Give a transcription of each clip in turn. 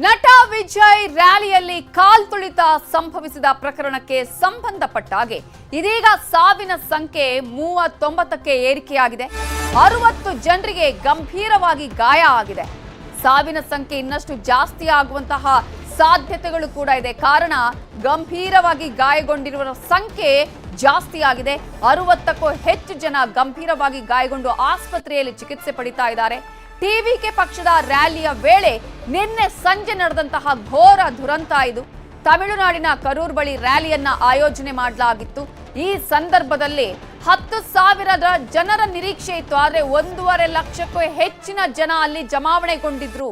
ನಟ ವಿಜಯ್ ರ್ಯಾಲಿಯಲ್ಲಿ ಕಾಲ್ತುಳಿತ ಸಂಭವಿಸಿದ ಪ್ರಕರಣಕ್ಕೆ ಸಂಬಂಧಪಟ್ಟ ಹಾಗೆ ಇದೀಗ ಸಾವಿನ ಸಂಖ್ಯೆ 39ಕ್ಕೆ ಏರಿಕೆಯಾಗಿದೆ. 60 ಜನರಿಗೆ ಗಂಭೀರವಾಗಿ ಗಾಯ ಆಗಿದೆ. ಸಾವಿನ ಸಂಖ್ಯೆ ಇನ್ನಷ್ಟು ಜಾಸ್ತಿ ಆಗುವಂತಹ ಸಾಧ್ಯತೆಗಳು ಕೂಡ ಇದೆ. ಕಾರಣ ಗಂಭೀರವಾಗಿ ಗಾಯಗೊಂಡಿರುವವರ ಸಂಖ್ಯೆ ಜಾಸ್ತಿ ಆಗಿದೆ. 60ಕ್ಕೂ ಹೆಚ್ಚು ಜನ ಗಂಭೀರವಾಗಿ ಗಾಯಗೊಂಡು ಆಸ್ಪತ್ರೆಯಲ್ಲಿ ಚಿಕಿತ್ಸೆ ಪಡಿತಾ ಇದ್ದಾರೆ. ಟಿವಿಕೆ ಪಕ್ಷದ ರ್ಯಾಲಿಯ ವೇಳೆ ನಿನ್ನೆ ಸಂಜೆ ನಡೆದಂತಹ ಘೋರ ದುರಂತ ಇದು. ತಮಿಳುನಾಡಿನ ಕರೂರ್ ಬಳಿ ರ್ಯಾಲಿಯನ್ನ ಆಯೋಜನೆ ಮಾಡಲಾಗಿತ್ತು. ಈ ಸಂದರ್ಭದಲ್ಲಿ 10,000 ಜನರ ನಿರೀಕ್ಷೆ ಇತ್ತು. ಆದರೆ 1.5 ಲಕ್ಷಕ್ಕೂ ಹೆಚ್ಚಿನ ಜನ ಅಲ್ಲಿ ಜಮಾವಣೆಗೊಂಡಿದ್ರು.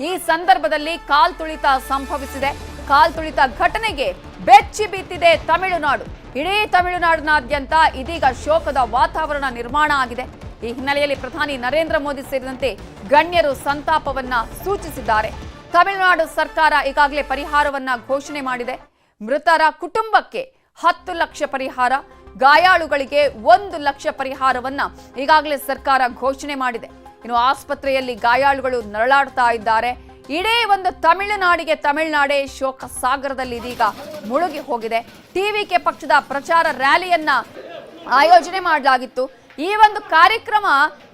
ಈ ಸಂದರ್ಭದಲ್ಲಿ ಕಾಲ್ತುಳಿತ ಸಂಭವಿಸಿದೆ. ಕಾಲ್ತುಳಿತ ಘಟನೆಗೆ ಬೆಚ್ಚಿ ಬಿದ್ದಿದೆ ತಮಿಳುನಾಡು. ಇಡೀ ತಮಿಳುನಾಡಿನಾದ್ಯಂತ ಇದೀಗ ಶೋಕದ ವಾತಾವರಣ ನಿರ್ಮಾಣ ಆಗಿದೆ. ಈ ಹಿನ್ನೆಲೆಯಲ್ಲಿ ಪ್ರಧಾನಿ ನರೇಂದ್ರ ಮೋದಿ ಸೇರಿದಂತೆ ಗಣ್ಯರು ಸಂತಾಪವನ್ನ ಸೂಚಿಸಿದ್ದಾರೆ. ತಮಿಳುನಾಡು ಸರ್ಕಾರ ಈಗಾಗಲೇ ಪರಿಹಾರವನ್ನ ಘೋಷಣೆ ಮಾಡಿದೆ. ಮೃತರ ಕುಟುಂಬಕ್ಕೆ 10 ಲಕ್ಷ ಪರಿಹಾರ, ಗಾಯಾಳುಗಳಿಗೆ 1 ಲಕ್ಷ ಪರಿಹಾರವನ್ನ ಈಗಾಗಲೇ ಸರ್ಕಾರ ಘೋಷಣೆ ಮಾಡಿದೆ. ಇನ್ನು ಆಸ್ಪತ್ರೆಯಲ್ಲಿ ಗಾಯಾಳುಗಳು ನರಳಾಡ್ತಾ ಇದ್ದಾರೆ. ಇಡೀ ಒಂದು ತಮಿಳುನಾಡೇ ಶೋಕ ಸಾಗರದಲ್ಲಿ ಇದೀಗ ಮುಳುಗಿ ಹೋಗಿದೆ. ಟಿವಿಕೆ ಪಕ್ಷದ ಪ್ರಚಾರ ರ್ಯಾಲಿಯನ್ನ ಆಯೋಜನೆ ಮಾಡಲಾಗಿತ್ತು. ಈ ಒಂದು ಕಾರ್ಯಕ್ರಮ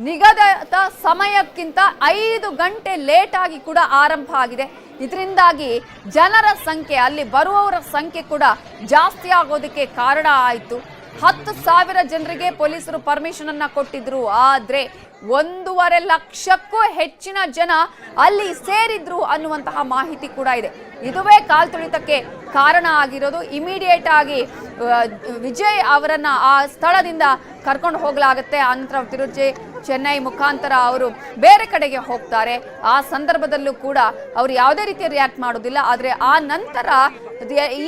ನಿಗದಿತ ಸಮಯಕ್ಕಿಂತ 5 ಗಂಟೆ ಲೇಟ್ ಆಗಿ ಕೂಡ ಆರಂಭ ಆಗಿದೆ. ಇದರಿಂದಾಗಿ ಜನರ ಸಂಖ್ಯೆ, ಅಲ್ಲಿ ಬರುವವರ ಸಂಖ್ಯೆ ಕೂಡ ಜಾಸ್ತಿ ಆಗೋದಕ್ಕೆ ಕಾರಣ ಆಯಿತು. 10,000 ಜನರಿಗೆ ಪೊಲೀಸರು ಪರ್ಮಿಷನ್ ಅನ್ನ ಕೊಟ್ಟಿದ್ರು. ಆದ್ರೆ 1.5 ಲಕ್ಷಕ್ಕೂ ಹೆಚ್ಚಿನ ಜನ ಅಲ್ಲಿ ಸೇರಿದ್ರು ಅನ್ನುವಂತಹ ಮಾಹಿತಿ ಕೂಡ ಇದೆ. ಇದುವೇ ಕಾಲ್ತುಳಿತಕ್ಕೆ ಕಾರಣ ಆಗಿರೋದು. ಇಮಿಡಿಯೇಟ್ ಆಗಿ ವಿಜಯ್ ಅವರನ್ನ ಆ ಸ್ಥಳದಿಂದ ಕರ್ಕೊಂಡು ಹೋಗಲಾಗುತ್ತೆ. ಅನಂತರ ತಿರುಚಿ ಚೆನ್ನೈ ಮುಖಾಂತರ ಅವರು ಬೇರೆ ಕಡೆಗೆ ಹೋಗ್ತಾರೆ. ಆ ಸಂದರ್ಭದಲ್ಲೂ ಕೂಡ ಅವರು ಯಾವುದೇ ರೀತಿಯ ರಿಯಾಕ್ಟ್ ಮಾಡೋದಿಲ್ಲ. ಆದರೆ ಆ ನಂತರ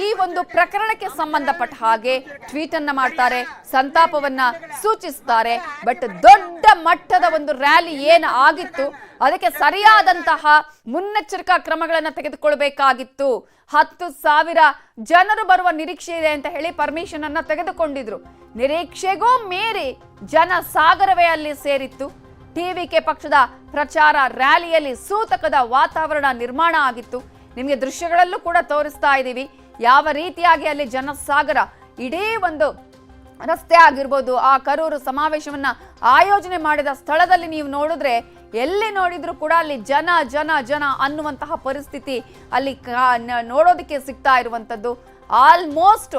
ಈ ಒಂದು ಪ್ರಕರಣಕ್ಕೆ ಸಂಬಂಧಪಟ್ಟ ಹಾಗೆ ಟ್ವೀಟ್ ಅನ್ನ ಮಾಡ್ತಾರೆ, ಸಂತಾಪವನ್ನ ಸೂಚಿಸ್ತಾರೆ. ಬಟ್ ದೊಡ್ಡ ಮಟ್ಟದ ಒಂದು ರ್ಯಾಲಿ ಏನು ಆಗಿತ್ತು ಅದಕ್ಕೆ ಸರಿಯಾದಂತಹ ಮುನ್ನೆಚ್ಚರಿಕಾ ಕ್ರಮಗಳನ್ನು ತೆಗೆದುಕೊಳ್ಬೇಕಾಗಿತ್ತು. 10,000 ಜನರು ಬರುವ ನಿರೀಕ್ಷೆ ಇದೆ ಅಂತ ಹೇಳಿ ಪರ್ಮಿಷನ್ ಅನ್ನ ತೆಗೆದುಕೊಂಡಿದ್ರು. ನಿರೀಕ್ಷೆಗೂ ಮೀರಿ ಜನ ಸಾಗರವೇ ಅಲ್ಲಿ ಸೇರಿತ್ತು. ಟಿವಿಕೆ ಪಕ್ಷದ ಪ್ರಚಾರ ರ್ಯಾಲಿಯಲ್ಲಿ ಸೂತಕದ ವಾತಾವರಣ ನಿರ್ಮಾಣ ಆಗಿತ್ತು. ನಿಮಗೆ ದೃಶ್ಯಗಳಲ್ಲೂ ಕೂಡ ತೋರಿಸ್ತಾ ಇದ್ದೀವಿ ಯಾವ ರೀತಿಯಾಗಿ ಅಲ್ಲಿ ಜನಸಾಗರ. ಇಡೀ ಒಂದು ರಸ್ತೆ ಆಗಿರ್ಬೋದು, ಆ ಕರೂರು ಸಮಾವೇಶವನ್ನ ಆಯೋಜನೆ ಮಾಡಿದ ಸ್ಥಳದಲ್ಲಿ ನೀವು ನೋಡಿದ್ರೆ ಎಲ್ಲಿ ನೋಡಿದ್ರು ಕೂಡ ಅಲ್ಲಿ ಜನ ಜನ ಜನ ಅನ್ನುವಂತಹ ಪರಿಸ್ಥಿತಿ ಅಲ್ಲಿ ನೋಡೋದಕ್ಕೆ ಸಿಗ್ತಾ ಇರುವಂತದ್ದು. ಆಲ್ಮೋಸ್ಟ್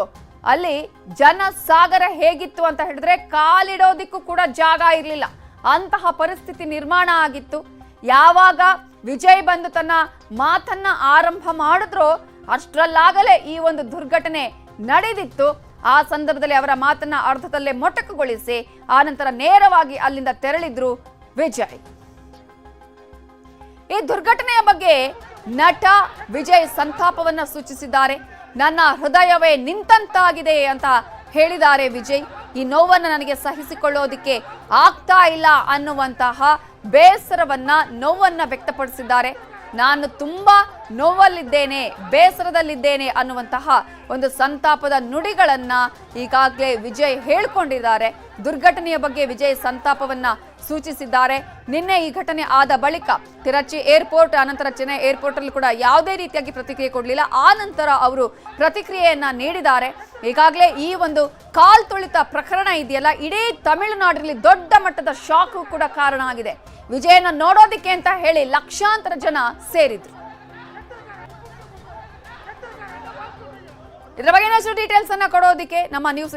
ಅಲ್ಲಿ ಜನಸಾಗರ ಹೇಗಿತ್ತು ಅಂತ ಹೇಳಿದ್ರೆ ಕಾಲಿಡೋದಿಕ್ಕೂ ಕೂಡ ಜಾಗ ಇರಲಿಲ್ಲ. ಅಂತಹ ಪರಿಸ್ಥಿತಿ ನಿರ್ಮಾಣ ಆಗಿತ್ತು. ಯಾವಾಗ ವಿಜಯ್ ಬಂದು ತನ್ನ ಮಾತನ್ನ ಆರಂಭ ಮಾಡಿದ್ರೋ ಅಷ್ಟರಲ್ಲಾಗಲೇ ಈ ಒಂದು ದುರ್ಘಟನೆ ನಡೆದಿತ್ತು. ಆ ಸಂದರ್ಭದಲ್ಲಿ ಅವರ ಮಾತನ್ನ ಅರ್ಧದಲ್ಲೇ ಮೊಟಕುಗೊಳಿಸಿ ಆನಂತರ ನೇರವಾಗಿ ಅಲ್ಲಿಂದ ತೆರಳಿದ್ರು ವಿಜಯ್. ಈ ದುರ್ಘಟನೆಯ ಬಗ್ಗೆ ನಟ ವಿಜಯ್ ಸಂತಾಪವನ್ನ ಸೂಚಿಸಿದ್ದಾರೆ. ನನ್ನ ಹೃದಯವೇ ನಿಂತಂತಾಗಿದೆ ಅಂತ ಹೇಳಿದ್ದಾರೆ ವಿಜಯ್. ಈ ನೋವನ್ನು ನನಗೆ ಸಹಿಸಿಕೊಳ್ಳೋದಿಕ್ಕೆ ಆಗ್ತಾ ಇಲ್ಲ ಅನ್ನುವಂತಹ ಬೇಸರವನ್ನ, ನೋವನ್ನ ವ್ಯಕ್ತಪಡಿಸಿದ್ದಾರೆ. ನಾನು ತುಂಬಾ ನೋವಲ್ಲಿದ್ದೇನೆ, ಬೇಸರದಲ್ಲಿದ್ದೇನೆ ಅನ್ನುವಂತಹ ಒಂದು ಸಂತಾಪದ ನುಡಿಗಳನ್ನ ಈಗಾಗಲೇ ವಿಜಯ್ ಹೇಳ್ಕೊಂಡಿದ್ದಾರೆ. ದುರ್ಘಟನೆಯ ಬಗ್ಗೆ ವಿಜಯ್ ಸಂತಾಪವನ್ನ ಸೂಚಿಸಿದ್ದಾರೆ. ನಿನ್ನೆ ಈ ಘಟನೆ ಆದ ಬಳಿಕ ತಿರುಚಿ ಏರ್ಪೋರ್ಟ್ ಅನಂತರ ಚೆನ್ನೈ ಏರ್ಪೋರ್ಟ್ ಅಲ್ಲಿ ಕೂಡ ಯಾವುದೇ ರೀತಿಯಾಗಿ ಪ್ರತಿಕ್ರಿಯೆ ಕೊಡಲಿಲ್ಲ. ಆ ನಂತರ ಅವರು ಪ್ರತಿಕ್ರಿಯೆಯನ್ನ ನೀಡಿದ್ದಾರೆ. ಈಗಾಗಲೇ ಈ ಒಂದು ಕಾಲ್ತುಳಿತ ಪ್ರಕರಣ ಇದೆಯಲ್ಲ, ಇಡೀ ತಮಿಳುನಾಡಿನಲ್ಲಿ ದೊಡ್ಡ ಮಟ್ಟದ ಶಾಕ್ ಕೂಡ ಕಾರಣ ಆಗಿದೆ. ವಿಜಯನ ನೋಡೋದಿಕ್ಕೆ ಅಂತ ಹೇಳಿ ಲಕ್ಷಾಂತರ ಜನ ಸೇರಿದ್ರು. ಇದರ ಬಗ್ಗೆ ಇನ್ನಷ್ಟು ಡೀಟೇಲ್ಸ್ ಅನ್ನ ಕೊಡೋದಿಕ್ಕೆ ನಮ್ಮ ನ್ಯೂಸ್